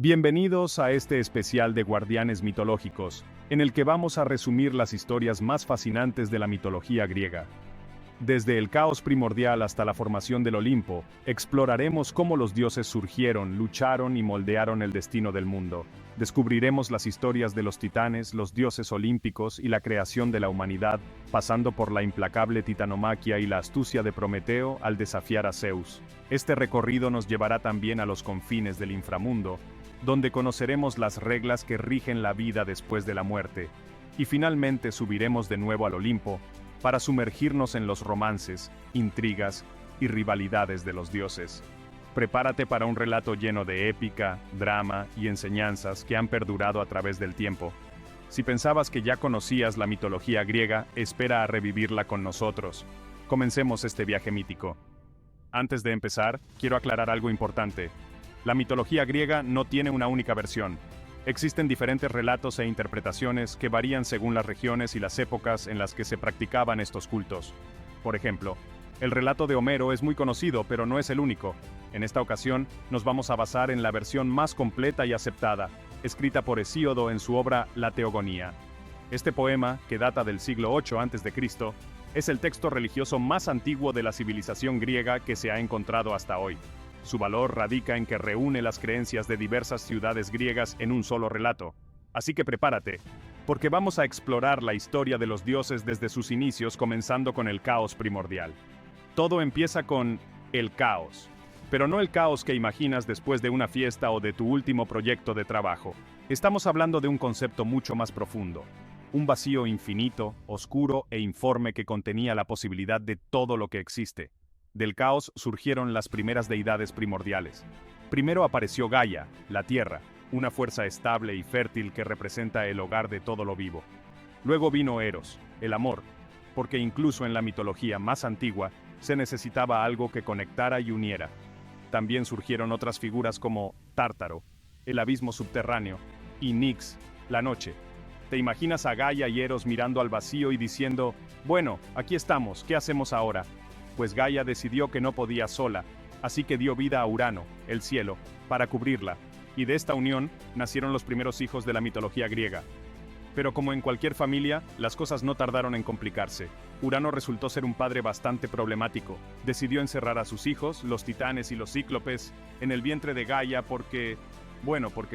Bienvenidos a este especial de Guardianes Mitológicos, en el que vamos a resumir las historias más fascinantes de la mitología griega. Desde el caos primordial hasta la formación del Olimpo, exploraremos cómo los dioses surgieron, lucharon y moldearon el destino del mundo. Descubriremos las historias de los titanes, los dioses olímpicos y la creación de la humanidad, pasando por la implacable titanomaquia y la astucia de Prometeo al desafiar a Zeus. Este recorrido nos llevará también a los confines del inframundo, donde conoceremos las reglas que rigen la vida después de la muerte, y finalmente subiremos de nuevo al Olimpo, para sumergirnos en los romances, intrigas y rivalidades de los dioses. Prepárate para un relato lleno de épica, drama y enseñanzas que han perdurado a través del tiempo. Si pensabas que ya conocías la mitología griega, espera a revivirla con nosotros. Comencemos este viaje mítico. Antes de empezar, quiero aclarar algo importante. La mitología griega no tiene una única versión. Existen diferentes relatos e interpretaciones que varían según las regiones y las épocas en las que se practicaban estos cultos. Por ejemplo, el relato de Homero es muy conocido, pero no es el único. En esta ocasión, nos vamos a basar en la versión más completa y aceptada, escrita por Hesíodo en su obra La Teogonía. Este poema, que data del siglo VIII a.C., es el texto religioso más antiguo de la civilización griega que se ha encontrado hasta hoy. Su valor radica en que reúne las creencias de diversas ciudades griegas en un solo relato. Así que prepárate, porque vamos a explorar la historia de los dioses desde sus inicios, comenzando con el caos primordial. Todo empieza con el caos, pero no el caos que imaginas después de una fiesta o de tu último proyecto de trabajo. Estamos hablando de un concepto mucho más profundo. Un vacío infinito, oscuro e informe que contenía la posibilidad de todo lo que existe. Del caos surgieron las primeras deidades primordiales. Primero apareció Gaia, la tierra, una fuerza estable y fértil que representa el hogar de todo lo vivo. Luego vino Eros, el amor, porque incluso en la mitología más antigua se necesitaba algo que conectara y uniera. También surgieron otras figuras como Tártaro, el abismo subterráneo, y Nix, la noche. ¿Te imaginas a Gaia y Eros mirando al vacío y diciendo, bueno, aquí estamos, ¿qué hacemos ahora? Pues Gaia decidió que no podía sola, así que dio vida a Urano, el cielo, para cubrirla, y de esta unión nacieron los primeros hijos de la mitología griega. Pero como en cualquier familia, las cosas no tardaron en complicarse. Urano resultó ser un padre bastante problemático. Decidió encerrar a sus hijos, los titanes y los cíclopes, en el vientre de Gaia porque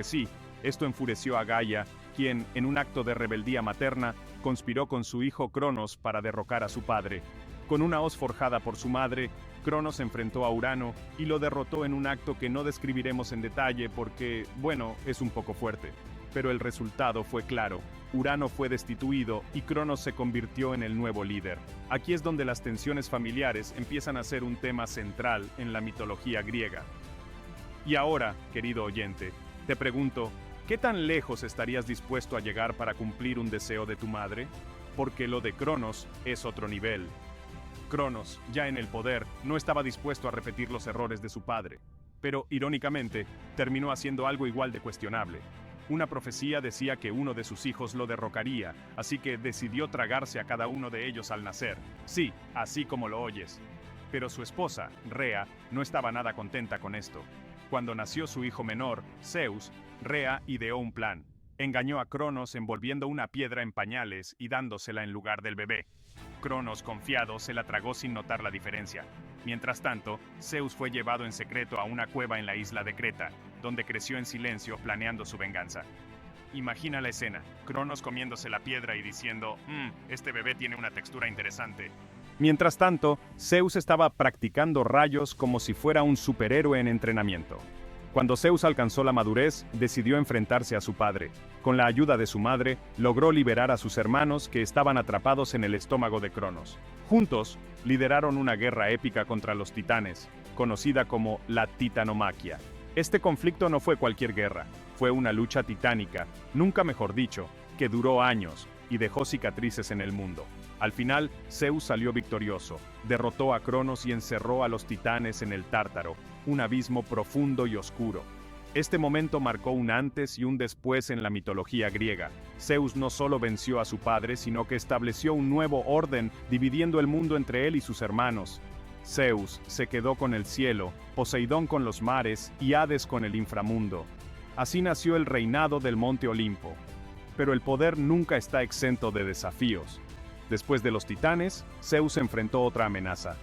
sí, esto enfureció a Gaia, quien, en un acto de rebeldía materna, conspiró con su hijo Cronos para derrocar a su padre. Con una hoz forjada por su madre, Cronos enfrentó a Urano y lo derrotó en un acto que no describiremos en detalle porque, es un poco fuerte. Pero el resultado fue claro. Urano fue destituido y Cronos se convirtió en el nuevo líder. Aquí es donde las tensiones familiares empiezan a ser un tema central en la mitología griega. Y ahora, querido oyente, te pregunto, ¿qué tan lejos estarías dispuesto a llegar para cumplir un deseo de tu madre? Porque lo de Cronos es otro nivel. Cronos, ya en el poder, no estaba dispuesto a repetir los errores de su padre, pero, irónicamente, terminó haciendo algo igual de cuestionable. Una profecía decía que uno de sus hijos lo derrocaría, así que decidió tragarse a cada uno de ellos al nacer. Sí, así como lo oyes. Pero su esposa, Rea, no estaba nada contenta con esto. Cuando nació su hijo menor, Zeus, Rea ideó un plan. Engañó a Cronos envolviendo una piedra en pañales y dándosela en lugar del bebé. Cronos, confiado, se la tragó sin notar la diferencia. Mientras tanto, Zeus fue llevado en secreto a una cueva en la isla de Creta, donde creció en silencio planeando su venganza. Imagina la escena, Cronos comiéndose la piedra y diciendo, este bebé tiene una textura interesante. Mientras tanto, Zeus estaba practicando rayos como si fuera un superhéroe en entrenamiento. Cuando Zeus alcanzó la madurez, decidió enfrentarse a su padre. Con la ayuda de su madre, logró liberar a sus hermanos que estaban atrapados en el estómago de Cronos. Juntos, lideraron una guerra épica contra los titanes, conocida como la Titanomaquia. Este conflicto no fue cualquier guerra, fue una lucha titánica, nunca mejor dicho, que duró años y dejó cicatrices en el mundo. Al final, Zeus salió victorioso, derrotó a Cronos y encerró a los titanes en el Tártaro, un abismo profundo y oscuro. Este momento marcó un antes y un después en la mitología griega. Zeus no solo venció a su padre, sino que estableció un nuevo orden, dividiendo el mundo entre él y sus hermanos. Zeus se quedó con el cielo, Poseidón con los mares y Hades con el inframundo. Así nació el reinado del Monte Olimpo. Pero el poder nunca está exento de desafíos. Después de los titanes, Zeus enfrentó otra amenaza: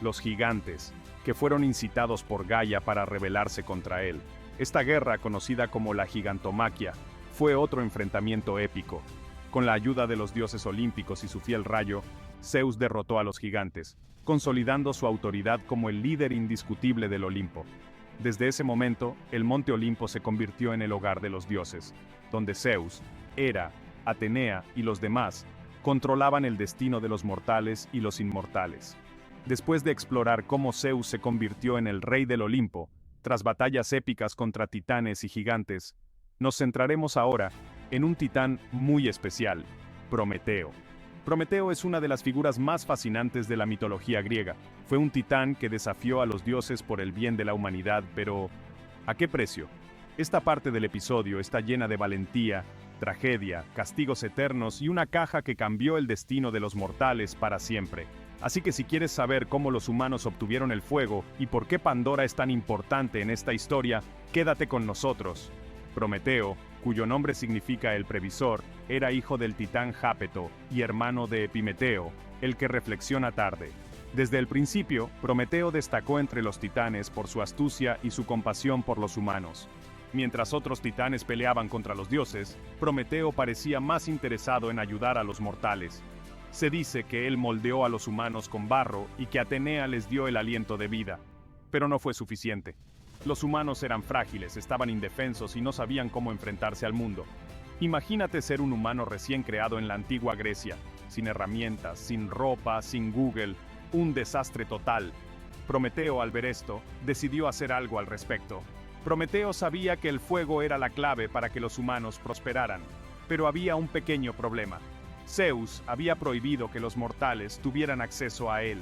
los gigantes, que fueron incitados por Gaia para rebelarse contra él. Esta guerra, conocida como la Gigantomaquia, fue otro enfrentamiento épico. Con la ayuda de los dioses olímpicos y su fiel rayo, Zeus derrotó a los gigantes, consolidando su autoridad como el líder indiscutible del Olimpo. Desde ese momento, el Monte Olimpo se convirtió en el hogar de los dioses, donde Zeus, Hera, Atenea y los demás controlaban el destino de los mortales y los inmortales. Después de explorar cómo Zeus se convirtió en el rey del Olimpo, tras batallas épicas contra titanes y gigantes, nos centraremos ahora en un titán muy especial: Prometeo. Prometeo es una de las figuras más fascinantes de la mitología griega. Fue un titán que desafió a los dioses por el bien de la humanidad, pero ¿a qué precio? Esta parte del episodio está llena de valentía, tragedia, castigos eternos y una caja que cambió el destino de los mortales para siempre. Así que si quieres saber cómo los humanos obtuvieron el fuego y por qué Pandora es tan importante en esta historia, quédate con nosotros. Prometeo, cuyo nombre significa el previsor, era hijo del titán Jápeto y hermano de Epimeteo, el que reflexiona tarde. Desde el principio, Prometeo destacó entre los titanes por su astucia y su compasión por los humanos. Mientras otros titanes peleaban contra los dioses, Prometeo parecía más interesado en ayudar a los mortales. Se dice que él moldeó a los humanos con barro y que Atenea les dio el aliento de vida. Pero no fue suficiente. Los humanos eran frágiles, estaban indefensos y no sabían cómo enfrentarse al mundo. Imagínate ser un humano recién creado en la antigua Grecia, sin herramientas, sin ropa, sin Google, un desastre total. Prometeo, al ver esto, decidió hacer algo al respecto. Prometeo sabía que el fuego era la clave para que los humanos prosperaran, pero había un pequeño problema. Zeus había prohibido que los mortales tuvieran acceso a él.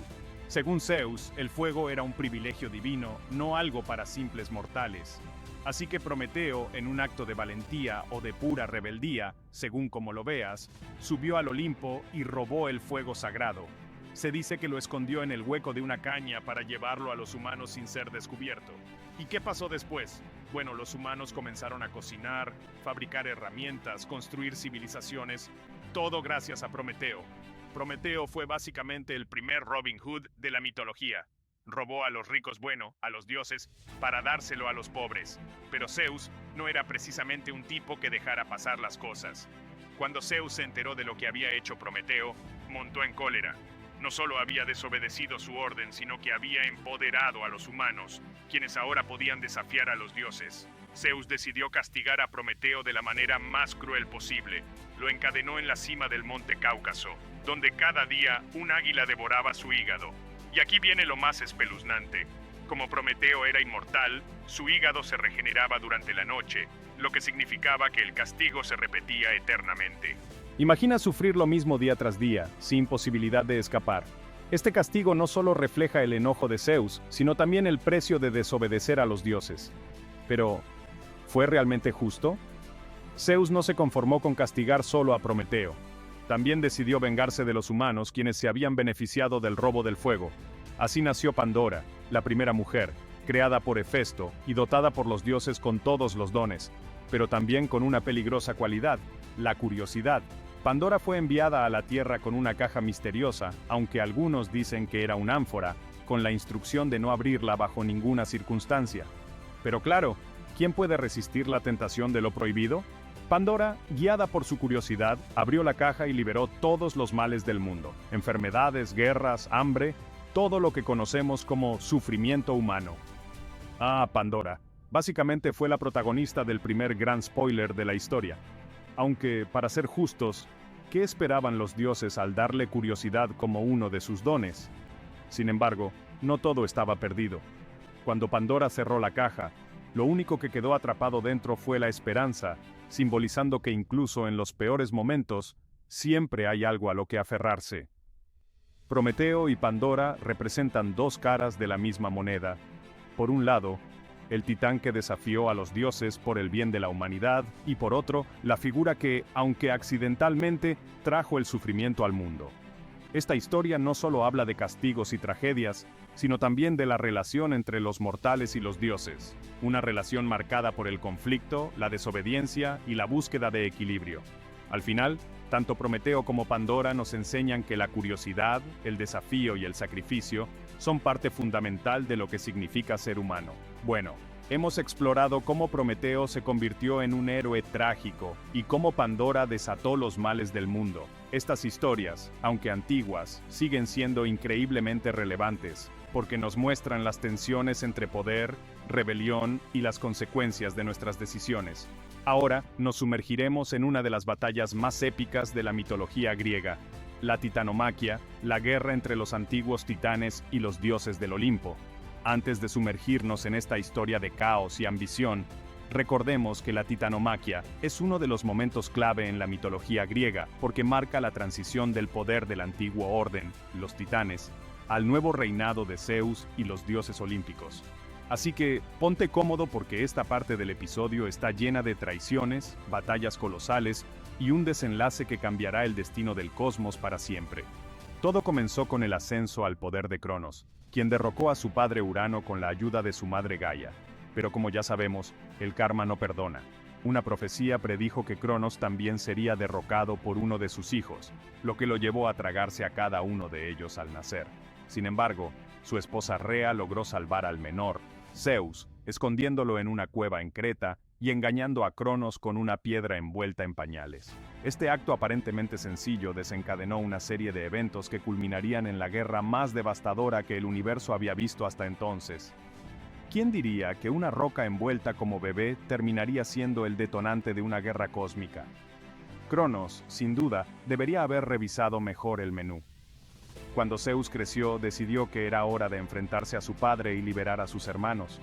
Según Zeus, el fuego era un privilegio divino, no algo para simples mortales. Así que Prometeo, en un acto de valentía o de pura rebeldía, según como lo veas, subió al Olimpo y robó el fuego sagrado. Se dice que lo escondió en el hueco de una caña para llevarlo a los humanos sin ser descubierto. ¿Y qué pasó después? Bueno, los humanos comenzaron a cocinar, fabricar herramientas, construir civilizaciones, todo gracias a Prometeo. Prometeo fue básicamente el primer Robin Hood de la mitología. Robó a los ricos, a los dioses, para dárselo a los pobres. Pero Zeus no era precisamente un tipo que dejara pasar las cosas. Cuando Zeus se enteró de lo que había hecho Prometeo, montó en cólera. No solo había desobedecido su orden, sino que había empoderado a los humanos, quienes ahora podían desafiar a los dioses. Zeus decidió castigar a Prometeo de la manera más cruel posible. Lo encadenó en la cima del monte Cáucaso, donde cada día un águila devoraba su hígado. Y aquí viene lo más espeluznante. Como Prometeo era inmortal, su hígado se regeneraba durante la noche, lo que significaba que el castigo se repetía eternamente. Imagina sufrir lo mismo día tras día, sin posibilidad de escapar. Este castigo no solo refleja el enojo de Zeus, sino también el precio de desobedecer a los dioses. Pero, ¿fue realmente justo? Zeus no se conformó con castigar solo a Prometeo. También decidió vengarse de los humanos, quienes se habían beneficiado del robo del fuego. Así nació Pandora, la primera mujer, creada por Hefesto y dotada por los dioses con todos los dones, pero también con una peligrosa cualidad: la curiosidad. Pandora fue enviada a la Tierra con una caja misteriosa, aunque algunos dicen que era una ánfora, con la instrucción de no abrirla bajo ninguna circunstancia. Pero claro, ¿quién puede resistir la tentación de lo prohibido? Pandora, guiada por su curiosidad, abrió la caja y liberó todos los males del mundo: enfermedades, guerras, hambre, todo lo que conocemos como sufrimiento humano. Pandora, básicamente fue la protagonista del primer gran spoiler de la historia. Aunque, para ser justos, ¿qué esperaban los dioses al darle curiosidad como uno de sus dones? Sin embargo, no todo estaba perdido. Cuando Pandora cerró la caja, lo único que quedó atrapado dentro fue la esperanza, simbolizando que incluso en los peores momentos, siempre hay algo a lo que aferrarse. Prometeo y Pandora representan dos caras de la misma moneda. Por un lado, el titán que desafió a los dioses por el bien de la humanidad, y por otro, la figura que, aunque accidentalmente, trajo el sufrimiento al mundo. Esta historia no solo habla de castigos y tragedias, sino también de la relación entre los mortales y los dioses, una relación marcada por el conflicto, la desobediencia y la búsqueda de equilibrio. Al final, tanto Prometeo como Pandora nos enseñan que la curiosidad, el desafío y el sacrificio son parte fundamental de lo que significa ser humano. Bueno, hemos explorado cómo Prometeo se convirtió en un héroe trágico y cómo Pandora desató los males del mundo. Estas historias, aunque antiguas, siguen siendo increíblemente relevantes, porque nos muestran las tensiones entre poder, rebelión y las consecuencias de nuestras decisiones. Ahora nos sumergiremos en una de las batallas más épicas de la mitología griega, la Titanomaquia, la guerra entre los antiguos titanes y los dioses del Olimpo. Antes de sumergirnos en esta historia de caos y ambición, recordemos que la Titanomaquia es uno de los momentos clave en la mitología griega porque marca la transición del poder del antiguo orden, los titanes, al nuevo reinado de Zeus y los dioses olímpicos. Así que ponte cómodo porque esta parte del episodio está llena de traiciones, batallas colosales y un desenlace que cambiará el destino del cosmos para siempre. Todo comenzó con el ascenso al poder de Cronos, quien derrocó a su padre Urano con la ayuda de su madre Gaia. Pero como ya sabemos, el karma no perdona. Una profecía predijo que Cronos también sería derrocado por uno de sus hijos, lo que lo llevó a tragarse a cada uno de ellos al nacer. Sin embargo, su esposa Rea logró salvar al menor, Zeus, escondiéndolo en una cueva en Creta y engañando a Cronos con una piedra envuelta en pañales. Este acto aparentemente sencillo desencadenó una serie de eventos que culminarían en la guerra más devastadora que el universo había visto hasta entonces. ¿Quién diría que una roca envuelta como bebé terminaría siendo el detonante de una guerra cósmica? Cronos, sin duda, debería haber revisado mejor el menú. Cuando Zeus creció, decidió que era hora de enfrentarse a su padre y liberar a sus hermanos.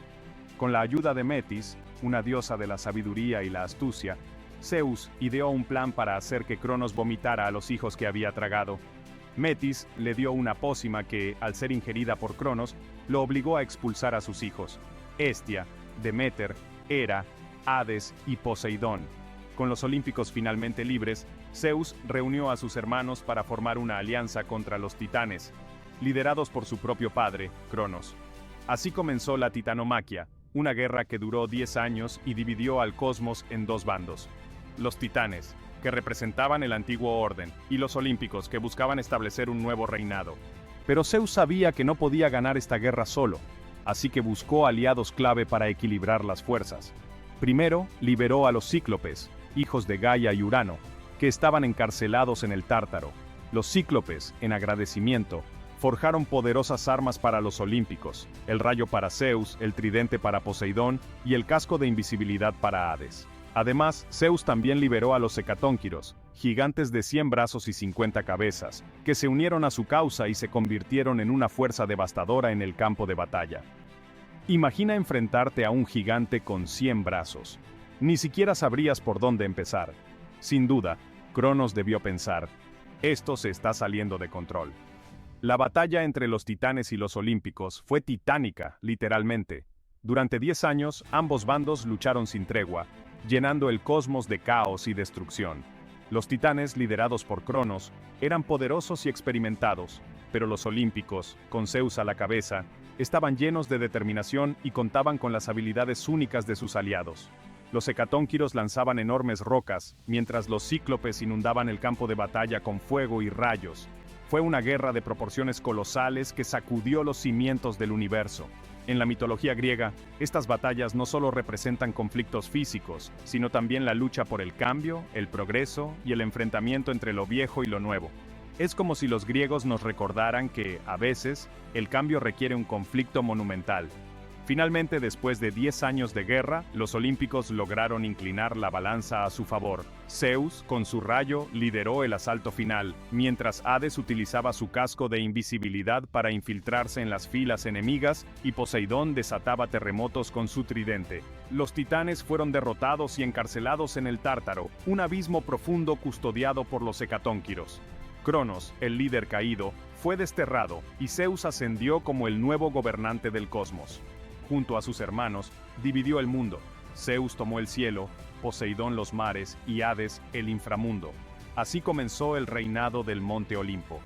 Con la ayuda de Metis, una diosa de la sabiduría y la astucia, Zeus ideó un plan para hacer que Cronos vomitara a los hijos que había tragado. Metis le dio una pócima que, al ser ingerida por Cronos, lo obligó a expulsar a sus hijos, Hestia, Deméter, Hera, Hades y Poseidón. Con los olímpicos finalmente libres, Zeus reunió a sus hermanos para formar una alianza contra los titanes, liderados por su propio padre, Cronos. Así comenzó la Titanomaquia, una guerra que duró 10 años y dividió al cosmos en dos bandos. Los titanes, que representaban el antiguo orden, y los olímpicos, que buscaban establecer un nuevo reinado. Pero Zeus sabía que no podía ganar esta guerra solo, así que buscó aliados clave para equilibrar las fuerzas. Primero, liberó a los cíclopes, hijos de Gaia y Urano, que estaban encarcelados en el Tártaro. Los cíclopes, en agradecimiento, forjaron poderosas armas para los olímpicos, el rayo para Zeus, el tridente para Poseidón y el casco de invisibilidad para Hades. Además, Zeus también liberó a los hecatónquiros, gigantes de 100 brazos y 50 cabezas, que se unieron a su causa y se convirtieron en una fuerza devastadora en el campo de batalla. Imagina enfrentarte a un gigante con 100 brazos. Ni siquiera sabrías por dónde empezar. Sin duda, Cronos debió pensar, esto se está saliendo de control. La batalla entre los titanes y los olímpicos fue titánica, literalmente. Durante 10 años, ambos bandos lucharon sin tregua, llenando el cosmos de caos y destrucción. Los titanes, liderados por Cronos, eran poderosos y experimentados, pero los olímpicos, con Zeus a la cabeza, estaban llenos de determinación y contaban con las habilidades únicas de sus aliados. Los hecatónquiros lanzaban enormes rocas, mientras los cíclopes inundaban el campo de batalla con fuego y rayos. Fue una guerra de proporciones colosales que sacudió los cimientos del universo. En la mitología griega, estas batallas no solo representan conflictos físicos, sino también la lucha por el cambio, el progreso y el enfrentamiento entre lo viejo y lo nuevo. Es como si los griegos nos recordaran que, a veces, el cambio requiere un conflicto monumental. Finalmente, después de 10 años de guerra, los olímpicos lograron inclinar la balanza a su favor. Zeus, con su rayo, lideró el asalto final, mientras Hades utilizaba su casco de invisibilidad para infiltrarse en las filas enemigas y Poseidón desataba terremotos con su tridente. Los titanes fueron derrotados y encarcelados en el Tártaro, un abismo profundo custodiado por los hecatónquiros. Cronos, el líder caído, fue desterrado y Zeus ascendió como el nuevo gobernante del cosmos. Junto a sus hermanos, dividió el mundo. Zeus tomó el cielo, Poseidón los mares y Hades el inframundo. Así comenzó el reinado del Monte Olimpo.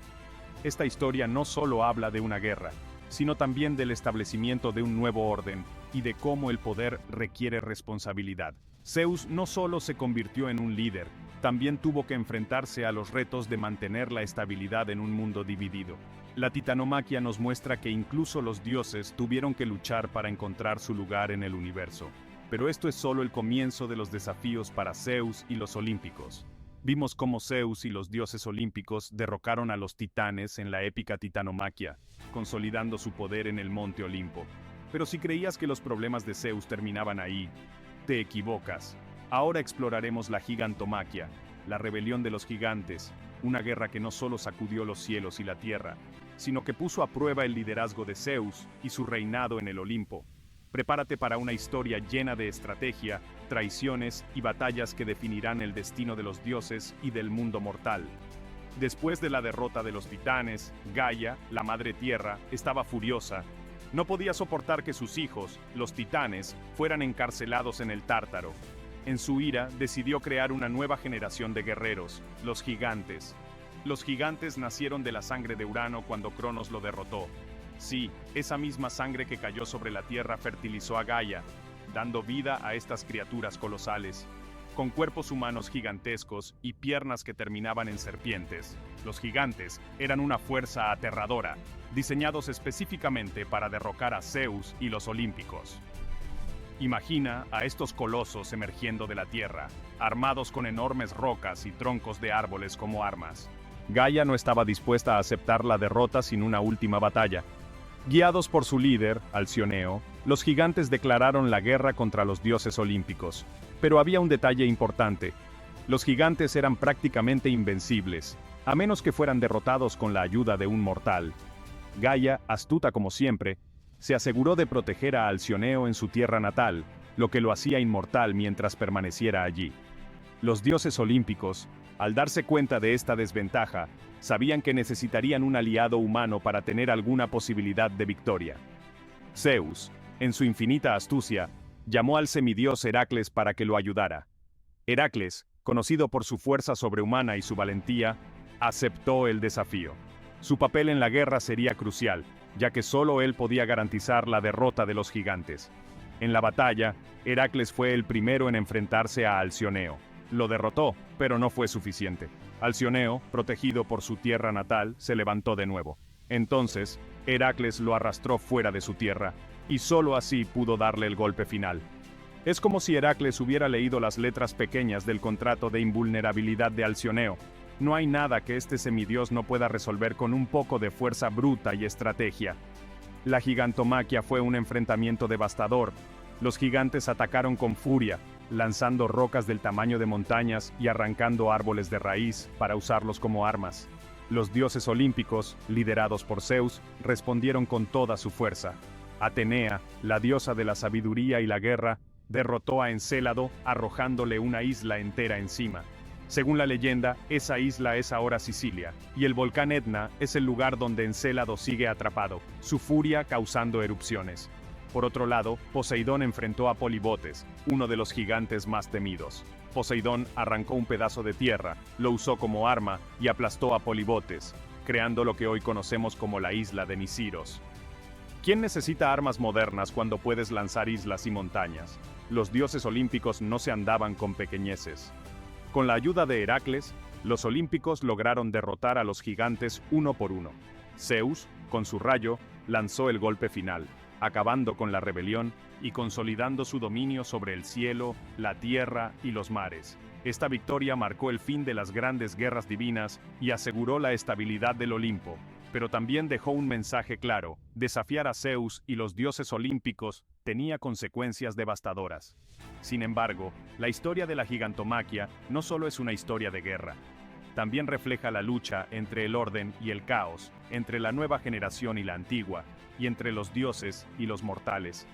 Esta historia no solo habla de una guerra, sino también del establecimiento de un nuevo orden y de cómo el poder requiere responsabilidad. Zeus no solo se convirtió en un líder, también tuvo que enfrentarse a los retos de mantener la estabilidad en un mundo dividido. La titanomaquia nos muestra que incluso los dioses tuvieron que luchar para encontrar su lugar en el universo. Pero esto es solo el comienzo de los desafíos para Zeus y los olímpicos. Vimos cómo Zeus y los dioses olímpicos derrocaron a los titanes en la épica titanomaquia, consolidando su poder en el monte Olimpo. Pero si creías que los problemas de Zeus terminaban ahí, te equivocas. Ahora exploraremos la gigantomaquia, la rebelión de los gigantes, una guerra que no solo sacudió los cielos y la tierra, sino que puso a prueba el liderazgo de Zeus y su reinado en el Olimpo. Prepárate para una historia llena de estrategia, traiciones y batallas que definirán el destino de los dioses y del mundo mortal. Después de la derrota de los titanes, Gaia, la madre tierra, estaba furiosa. No podía soportar que sus hijos, los titanes, fueran encarcelados en el Tártaro. En su ira, decidió crear una nueva generación de guerreros, los gigantes. Los gigantes nacieron de la sangre de Urano cuando Cronos lo derrotó. Sí, esa misma sangre que cayó sobre la tierra fertilizó a Gaia, dando vida a estas criaturas colosales. Con cuerpos humanos gigantescos y piernas que terminaban en serpientes, los gigantes eran una fuerza aterradora, diseñados específicamente para derrocar a Zeus y los olímpicos. Imagina a estos colosos emergiendo de la tierra, armados con enormes rocas y troncos de árboles como armas. Gaia no estaba dispuesta a aceptar la derrota sin una última batalla. Guiados por su líder, Alcioneo, los gigantes declararon la guerra contra los dioses olímpicos. Pero había un detalle importante. Los gigantes eran prácticamente invencibles, a menos que fueran derrotados con la ayuda de un mortal. Gaia, astuta como siempre, se aseguró de proteger a Alcioneo en su tierra natal, lo que lo hacía inmortal mientras permaneciera allí. Los dioses olímpicos, al darse cuenta de esta desventaja, sabían que necesitarían un aliado humano para tener alguna posibilidad de victoria. Zeus, en su infinita astucia, llamó al semidios Heracles para que lo ayudara. Heracles, conocido por su fuerza sobrehumana y su valentía, aceptó el desafío. Su papel en la guerra sería crucial, ya que solo él podía garantizar la derrota de los gigantes. En la batalla, Heracles fue el primero en enfrentarse a Alcioneo. Lo derrotó, pero no fue suficiente. Alcioneo, protegido por su tierra natal, se levantó de nuevo. Entonces, Heracles lo arrastró fuera de su tierra, y solo así pudo darle el golpe final. Es como si Heracles hubiera leído las letras pequeñas del contrato de invulnerabilidad de Alcioneo. No hay nada que este semidios no pueda resolver con un poco de fuerza bruta y estrategia. La gigantomaquia fue un enfrentamiento devastador. Los gigantes atacaron con furia, lanzando rocas del tamaño de montañas y arrancando árboles de raíz para usarlos como armas. Los dioses olímpicos, liderados por Zeus, respondieron con toda su fuerza. Atenea, la diosa de la sabiduría y la guerra, derrotó a Encélado arrojándole una isla entera encima. Según la leyenda, esa isla es ahora Sicilia, y el volcán Etna es el lugar donde Encélado sigue atrapado, su furia causando erupciones. Por otro lado, Poseidón enfrentó a Polibotes, uno de los gigantes más temidos. Poseidón arrancó un pedazo de tierra, lo usó como arma y aplastó a Polibotes, creando lo que hoy conocemos como la isla de Nisiros. ¿Quién necesita armas modernas cuando puedes lanzar islas y montañas? Los dioses olímpicos no se andaban con pequeñeces. Con la ayuda de Heracles, los olímpicos lograron derrotar a los gigantes uno por uno. Zeus, con su rayo, lanzó el golpe final, acabando con la rebelión y consolidando su dominio sobre el cielo, la tierra y los mares. Esta victoria marcó el fin de las grandes guerras divinas y aseguró la estabilidad del Olimpo, pero también dejó un mensaje claro: desafiar a Zeus y los dioses olímpicos tenía consecuencias devastadoras. Sin embargo, la historia de la gigantomaquia no solo es una historia de guerra. También refleja la lucha entre el orden y el caos, entre la nueva generación y la antigua, y entre los dioses y los mortales.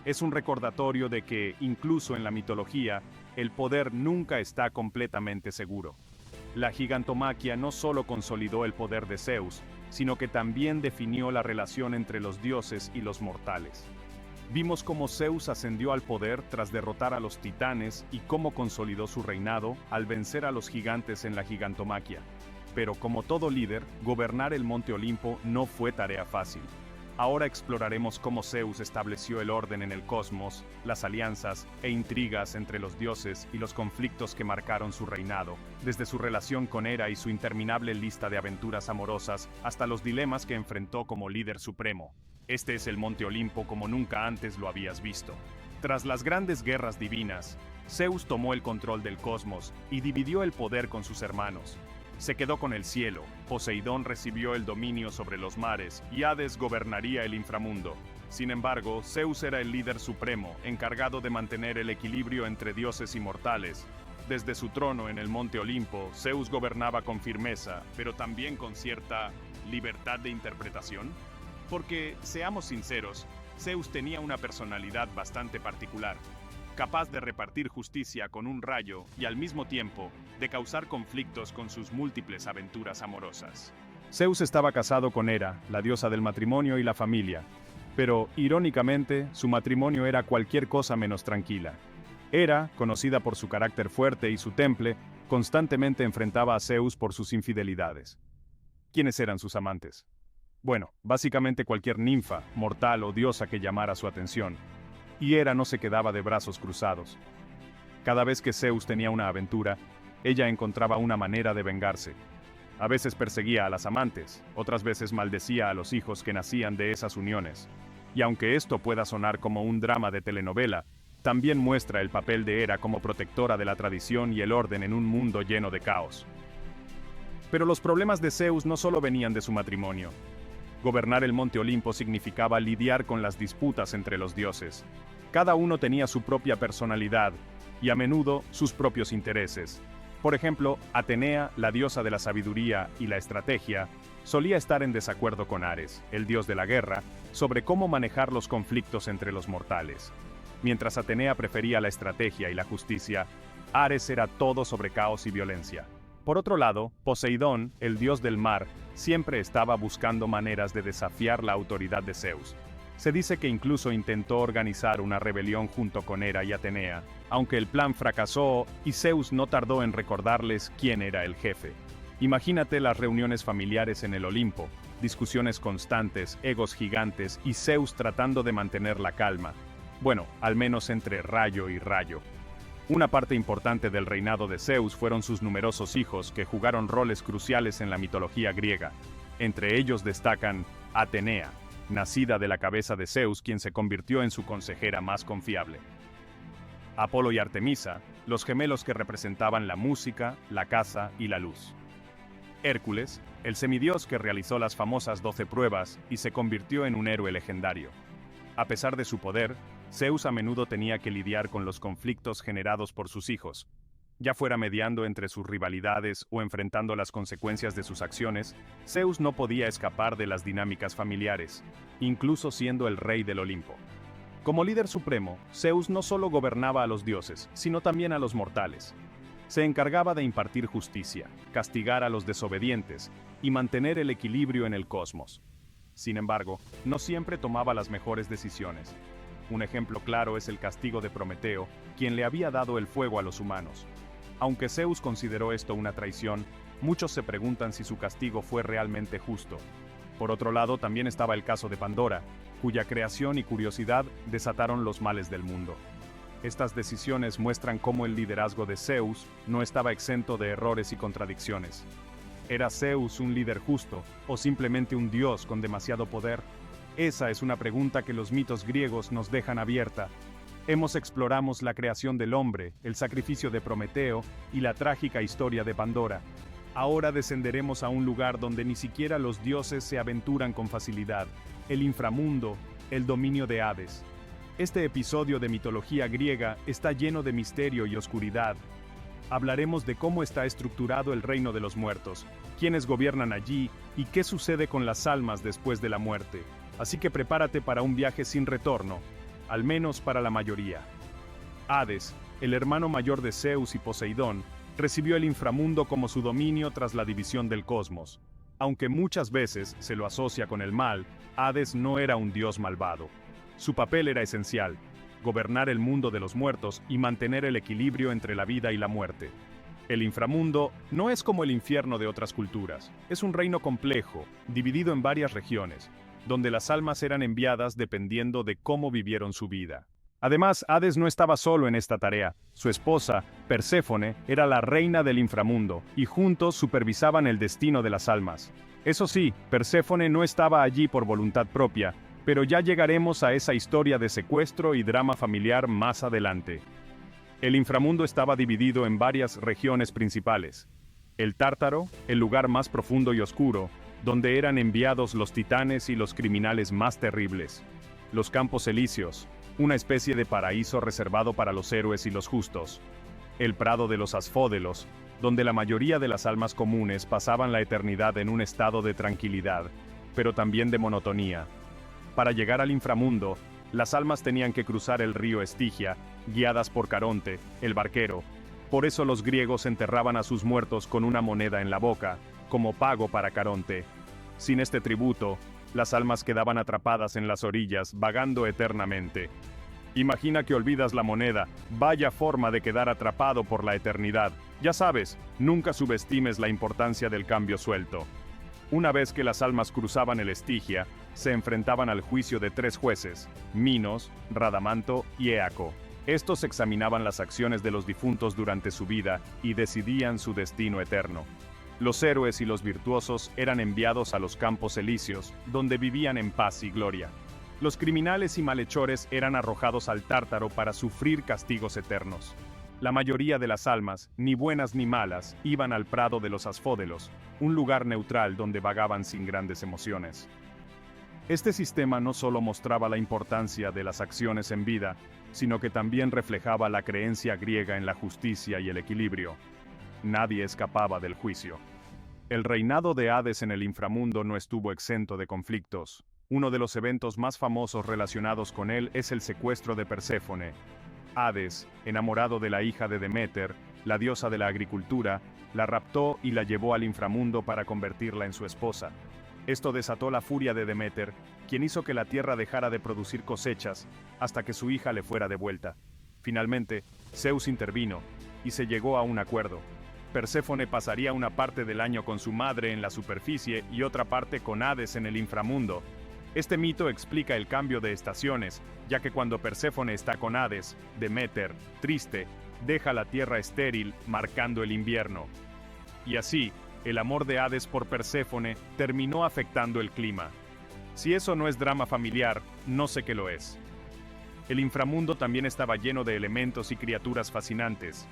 Es un recordatorio de que, incluso en la mitología, el poder nunca está completamente seguro. La gigantomaquia no solo consolidó el poder de Zeus, sino que también definió la relación entre los dioses y los mortales. Vimos cómo Zeus ascendió al poder tras derrotar a los titanes y cómo consolidó su reinado al vencer a los gigantes en la gigantomaquia. Pero como todo líder, gobernar el Monte Olimpo no fue tarea fácil. Ahora exploraremos cómo Zeus estableció el orden en el cosmos, las alianzas e intrigas entre los dioses y los conflictos que marcaron su reinado, desde su relación con Hera y su interminable lista de aventuras amorosas hasta los dilemas que enfrentó como líder supremo. Este es el Monte Olimpo como nunca antes lo habías visto. Tras las grandes guerras divinas, Zeus tomó el control del cosmos y dividió el poder con sus hermanos. Se quedó con el cielo, Poseidón recibió el dominio sobre los mares y Hades gobernaría el inframundo. Sin embargo, Zeus era el líder supremo, encargado de mantener el equilibrio entre dioses y mortales. Desde su trono en el Monte Olimpo, Zeus gobernaba con firmeza, pero también con cierta libertad de interpretación. Porque, seamos sinceros, Zeus tenía una personalidad bastante particular, capaz de repartir justicia con un rayo y al mismo tiempo de causar conflictos con sus múltiples aventuras amorosas. Zeus estaba casado con Hera, la diosa del matrimonio y la familia, pero, irónicamente, su matrimonio era cualquier cosa menos tranquila. Hera, conocida por su carácter fuerte y su temple, constantemente enfrentaba a Zeus por sus infidelidades. ¿Quiénes eran sus amantes? Bueno, básicamente cualquier ninfa, mortal o diosa que llamara su atención. Y Hera no se quedaba de brazos cruzados. Cada vez que Zeus tenía una aventura, ella encontraba una manera de vengarse. A veces perseguía a las amantes, otras veces maldecía a los hijos que nacían de esas uniones. Y aunque esto pueda sonar como un drama de telenovela, también muestra el papel de Hera como protectora de la tradición y el orden en un mundo lleno de caos. Pero los problemas de Zeus no solo venían de su matrimonio. Gobernar el Monte Olimpo significaba lidiar con las disputas entre los dioses. Cada uno tenía su propia personalidad y a menudo sus propios intereses. Por ejemplo, Atenea, la diosa de la sabiduría y la estrategia, solía estar en desacuerdo con Ares, el dios de la guerra, sobre cómo manejar los conflictos entre los mortales. Mientras Atenea prefería la estrategia y la justicia, Ares era todo sobre caos y violencia. Por otro lado, Poseidón, el dios del mar, siempre estaba buscando maneras de desafiar la autoridad de Zeus. Se dice que incluso intentó organizar una rebelión junto con Hera y Atenea, aunque el plan fracasó y Zeus no tardó en recordarles quién era el jefe. Imagínate las reuniones familiares en el Olimpo, discusiones constantes, egos gigantes y Zeus tratando de mantener la calma. Bueno, al menos entre rayo y rayo. Una parte importante del reinado de Zeus fueron sus numerosos hijos que jugaron roles cruciales en la mitología griega. Entre ellos destacan Atenea, nacida de la cabeza de Zeus, quien se convirtió en su consejera más confiable. Apolo y Artemisa, los gemelos que representaban la música, la caza y la luz. Hércules, el semidios que realizó las famosas 12 pruebas y se convirtió en un héroe legendario. A pesar de su poder, Zeus a menudo tenía que lidiar con los conflictos generados por sus hijos. Ya fuera mediando entre sus rivalidades o enfrentando las consecuencias de sus acciones, Zeus no podía escapar de las dinámicas familiares, incluso siendo el rey del Olimpo. Como líder supremo, Zeus no solo gobernaba a los dioses, sino también a los mortales. Se encargaba de impartir justicia, castigar a los desobedientes y mantener el equilibrio en el cosmos. Sin embargo, no siempre tomaba las mejores decisiones. Un ejemplo claro es el castigo de Prometeo, quien le había dado el fuego a los humanos. Aunque Zeus consideró esto una traición, muchos se preguntan si su castigo fue realmente justo. Por otro lado, también estaba el caso de Pandora, cuya creación y curiosidad desataron los males del mundo. Estas decisiones muestran cómo el liderazgo de Zeus no estaba exento de errores y contradicciones. ¿Era Zeus un líder justo o simplemente un dios con demasiado poder? Esa es una pregunta que los mitos griegos nos dejan abierta. Exploramos la creación del hombre, el sacrificio de Prometeo y la trágica historia de Pandora. Ahora descenderemos a un lugar donde ni siquiera los dioses se aventuran con facilidad, el inframundo, el dominio de Hades. Este episodio de mitología griega está lleno de misterio y oscuridad. Hablaremos de cómo está estructurado el reino de los muertos, quiénes gobiernan allí y qué sucede con las almas después de la muerte. Así que prepárate para un viaje sin retorno, al menos para la mayoría. Hades, el hermano mayor de Zeus y Poseidón, recibió el inframundo como su dominio tras la división del cosmos. Aunque muchas veces se lo asocia con el mal, Hades no era un dios malvado. Su papel era esencial: gobernar el mundo de los muertos y mantener el equilibrio entre la vida y la muerte. El inframundo no es como el infierno de otras culturas, es un reino complejo, dividido en varias regiones, donde las almas eran enviadas dependiendo de cómo vivieron su vida. Además, Hades no estaba solo en esta tarea, su esposa, Perséfone, era la reina del inframundo, y juntos supervisaban el destino de las almas. Eso sí, Perséfone no estaba allí por voluntad propia, pero ya llegaremos a esa historia de secuestro y drama familiar más adelante. El inframundo estaba dividido en varias regiones principales. El Tártaro, el lugar más profundo y oscuro, donde eran enviados los titanes y los criminales más terribles. Los Campos Elíseos, una especie de paraíso reservado para los héroes y los justos. El Prado de los Asfódelos, donde la mayoría de las almas comunes pasaban la eternidad en un estado de tranquilidad, pero también de monotonía. Para llegar al inframundo, las almas tenían que cruzar el río Estigia, guiadas por Caronte, el barquero. Por eso los griegos enterraban a sus muertos con una moneda en la boca, como pago para Caronte. Sin este tributo, las almas quedaban atrapadas en las orillas, vagando eternamente. Imagina que olvidas la moneda, vaya forma de quedar atrapado por la eternidad. Ya sabes, nunca subestimes la importancia del cambio suelto. Una vez que las almas cruzaban el Estigia, se enfrentaban al juicio de 3 jueces, Minos, Radamanto y Éaco. Estos examinaban las acciones de los difuntos durante su vida y decidían su destino eterno. Los héroes y los virtuosos eran enviados a los Campos Elíseos, donde vivían en paz y gloria. Los criminales y malhechores eran arrojados al Tártaro para sufrir castigos eternos. La mayoría de las almas, ni buenas ni malas, iban al Prado de los Asfódelos, un lugar neutral donde vagaban sin grandes emociones. Este sistema no solo mostraba la importancia de las acciones en vida, sino que también reflejaba la creencia griega en la justicia y el equilibrio. Nadie escapaba del juicio. El reinado de Hades en el inframundo no estuvo exento de conflictos. Uno de los eventos más famosos relacionados con él es el secuestro de Perséfone. Hades, enamorado de la hija de Deméter, la diosa de la agricultura, la raptó y la llevó al inframundo para convertirla en su esposa. Esto desató la furia de Deméter, quien hizo que la tierra dejara de producir cosechas, hasta que su hija le fuera devuelta. Finalmente, Zeus intervino, y se llegó a un acuerdo. Perséfone pasaría una parte del año con su madre en la superficie y otra parte con Hades en el inframundo. Este mito explica el cambio de estaciones, ya que cuando Perséfone está con Hades, Deméter, triste, deja la tierra estéril, marcando el invierno. Y así, el amor de Hades por Perséfone terminó afectando el clima. Si eso no es drama familiar, no sé qué lo es. El inframundo también estaba lleno de elementos y criaturas fascinantes.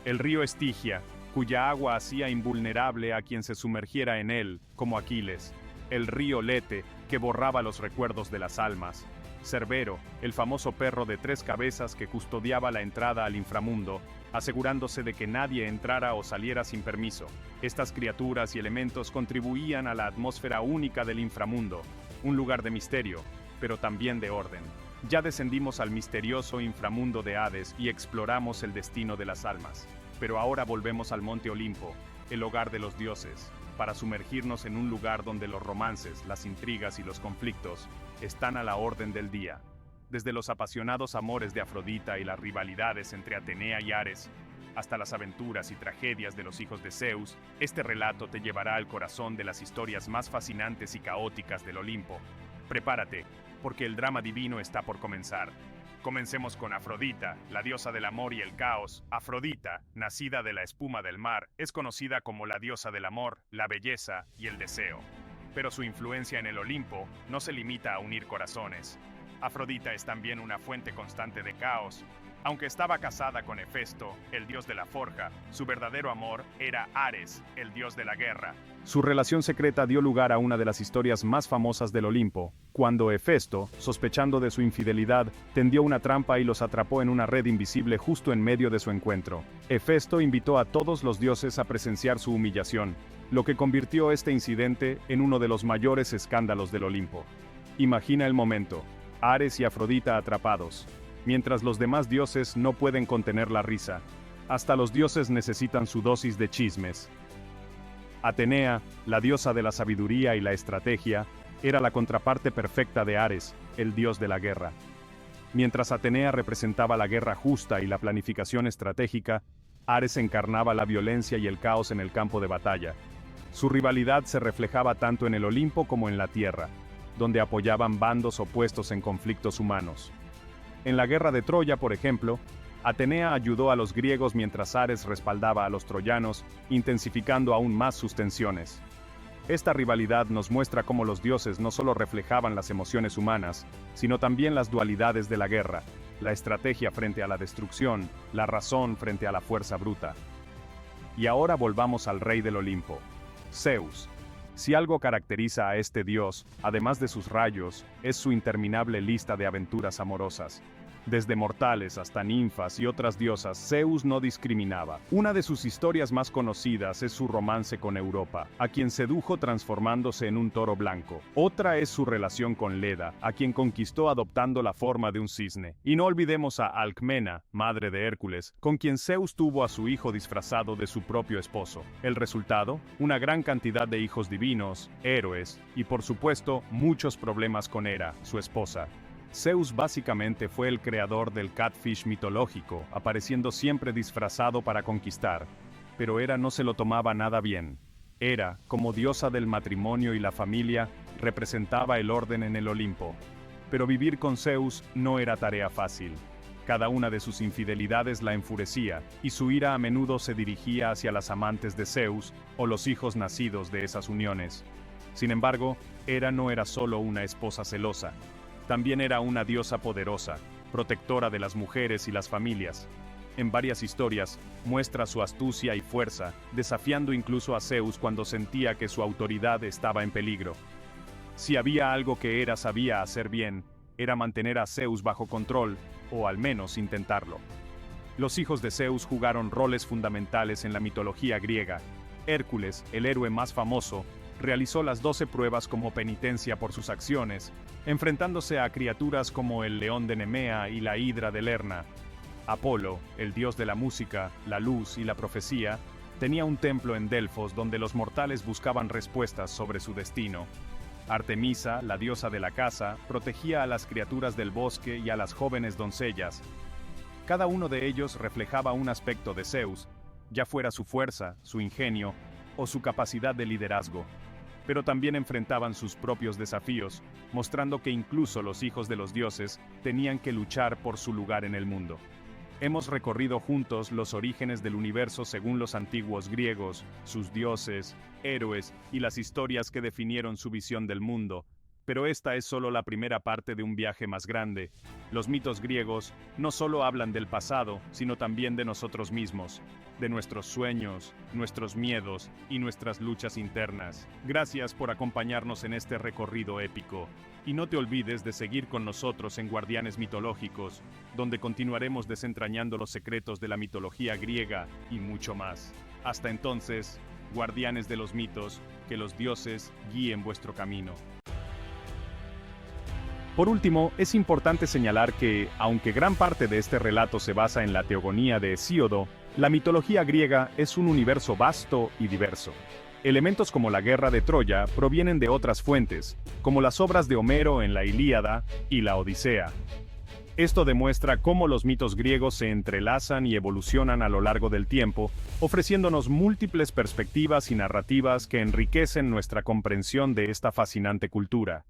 El río Estigia, cuya agua hacía invulnerable a quien se sumergiera en él, como Aquiles. El río Lete, que borraba los recuerdos de las almas. Cerbero, el famoso perro de 3 cabezas que custodiaba la entrada al inframundo, asegurándose de que nadie entrara o saliera sin permiso. Estas criaturas y elementos contribuían a la atmósfera única del inframundo, un lugar de misterio, pero también de orden. Ya descendimos al misterioso inframundo de Hades y exploramos el destino de las almas. Pero ahora volvemos al Monte Olimpo, el hogar de los dioses, para sumergirnos en un lugar donde los romances, las intrigas y los conflictos están a la orden del día. Desde los apasionados amores de Afrodita y las rivalidades entre Atenea y Ares, hasta las aventuras y tragedias de los hijos de Zeus, este relato te llevará al corazón de las historias más fascinantes y caóticas del Olimpo. Prepárate, porque el drama divino está por comenzar. Comencemos con Afrodita, la diosa del amor y el caos. Afrodita, nacida de la espuma del mar, es conocida como la diosa del amor, la belleza y el deseo. Pero su influencia en el Olimpo no se limita a unir corazones. Afrodita es también una fuente constante de caos. Aunque estaba casada con Hefesto, el dios de la forja, su verdadero amor era Ares, el dios de la guerra. Su relación secreta dio lugar a una de las historias más famosas del Olimpo, cuando Hefesto, sospechando de su infidelidad, tendió una trampa y los atrapó en una red invisible justo en medio de su encuentro. Hefesto invitó a todos los dioses a presenciar su humillación, lo que convirtió este incidente en uno de los mayores escándalos del Olimpo. Imagina el momento, Ares y Afrodita atrapados, mientras los demás dioses no pueden contener la risa. Hasta los dioses necesitan su dosis de chismes. Atenea, la diosa de la sabiduría y la estrategia, era la contraparte perfecta de Ares, el dios de la guerra. Mientras Atenea representaba la guerra justa y la planificación estratégica, Ares encarnaba la violencia y el caos en el campo de batalla. Su rivalidad se reflejaba tanto en el Olimpo como en la tierra, donde apoyaban bandos opuestos en conflictos humanos. En la guerra de Troya, por ejemplo, Atenea ayudó a los griegos mientras Ares respaldaba a los troyanos, intensificando aún más sus tensiones. Esta rivalidad nos muestra cómo los dioses no solo reflejaban las emociones humanas, sino también las dualidades de la guerra, la estrategia frente a la destrucción, la razón frente a la fuerza bruta. Y ahora volvamos al rey del Olimpo, Zeus. Si algo caracteriza a este dios, además de sus rayos, es su interminable lista de aventuras amorosas. Desde mortales hasta ninfas y otras diosas, Zeus no discriminaba. Una de sus historias más conocidas es su romance con Europa, a quien sedujo transformándose en un toro blanco. Otra es su relación con Leda, a quien conquistó adoptando la forma de un cisne. Y no olvidemos a Alcmena, madre de Hércules, con quien Zeus tuvo a su hijo disfrazado de su propio esposo. El resultado, una gran cantidad de hijos divinos, héroes, y por supuesto, muchos problemas con Hera, su esposa. Zeus básicamente fue el creador del catfish mitológico, apareciendo siempre disfrazado para conquistar. Pero Hera no se lo tomaba nada bien. Hera, como diosa del matrimonio y la familia, representaba el orden en el Olimpo. Pero vivir con Zeus no era tarea fácil. Cada una de sus infidelidades la enfurecía, y su ira a menudo se dirigía hacia las amantes de Zeus o los hijos nacidos de esas uniones. Sin embargo, Hera no era solo una esposa celosa. También era una diosa poderosa, protectora de las mujeres y las familias. En varias historias, muestra su astucia y fuerza, desafiando incluso a Zeus cuando sentía que su autoridad estaba en peligro. Si había algo que Hera sabía hacer bien, era mantener a Zeus bajo control, o al menos intentarlo. Los hijos de Zeus jugaron roles fundamentales en la mitología griega. Hércules, el héroe más famoso, realizó las 12 pruebas como penitencia por sus acciones, enfrentándose a criaturas como el león de Nemea y la hidra de Lerna. Apolo, el dios de la música, la luz y la profecía, tenía un templo en Delfos donde los mortales buscaban respuestas sobre su destino. Artemisa, la diosa de la caza, protegía a las criaturas del bosque y a las jóvenes doncellas. Cada uno de ellos reflejaba un aspecto de Zeus, ya fuera su fuerza, su ingenio o su capacidad de liderazgo. Pero también enfrentaban sus propios desafíos, mostrando que incluso los hijos de los dioses tenían que luchar por su lugar en el mundo. Hemos recorrido juntos los orígenes del universo según los antiguos griegos, sus dioses, héroes y las historias que definieron su visión del mundo. Pero esta es solo la primera parte de un viaje más grande. Los mitos griegos no solo hablan del pasado, sino también de nosotros mismos, de nuestros sueños, nuestros miedos y nuestras luchas internas. Gracias por acompañarnos en este recorrido épico. Y no te olvides de seguir con nosotros en Guardianes Mitológicos, donde continuaremos desentrañando los secretos de la mitología griega y mucho más. Hasta entonces, guardianes de los mitos, que los dioses guíen vuestro camino. Por último, es importante señalar que, aunque gran parte de este relato se basa en la teogonía de Hesíodo, la mitología griega es un universo vasto y diverso. Elementos como la guerra de Troya provienen de otras fuentes, como las obras de Homero en la Ilíada y la Odisea. Esto demuestra cómo los mitos griegos se entrelazan y evolucionan a lo largo del tiempo, ofreciéndonos múltiples perspectivas y narrativas que enriquecen nuestra comprensión de esta fascinante cultura.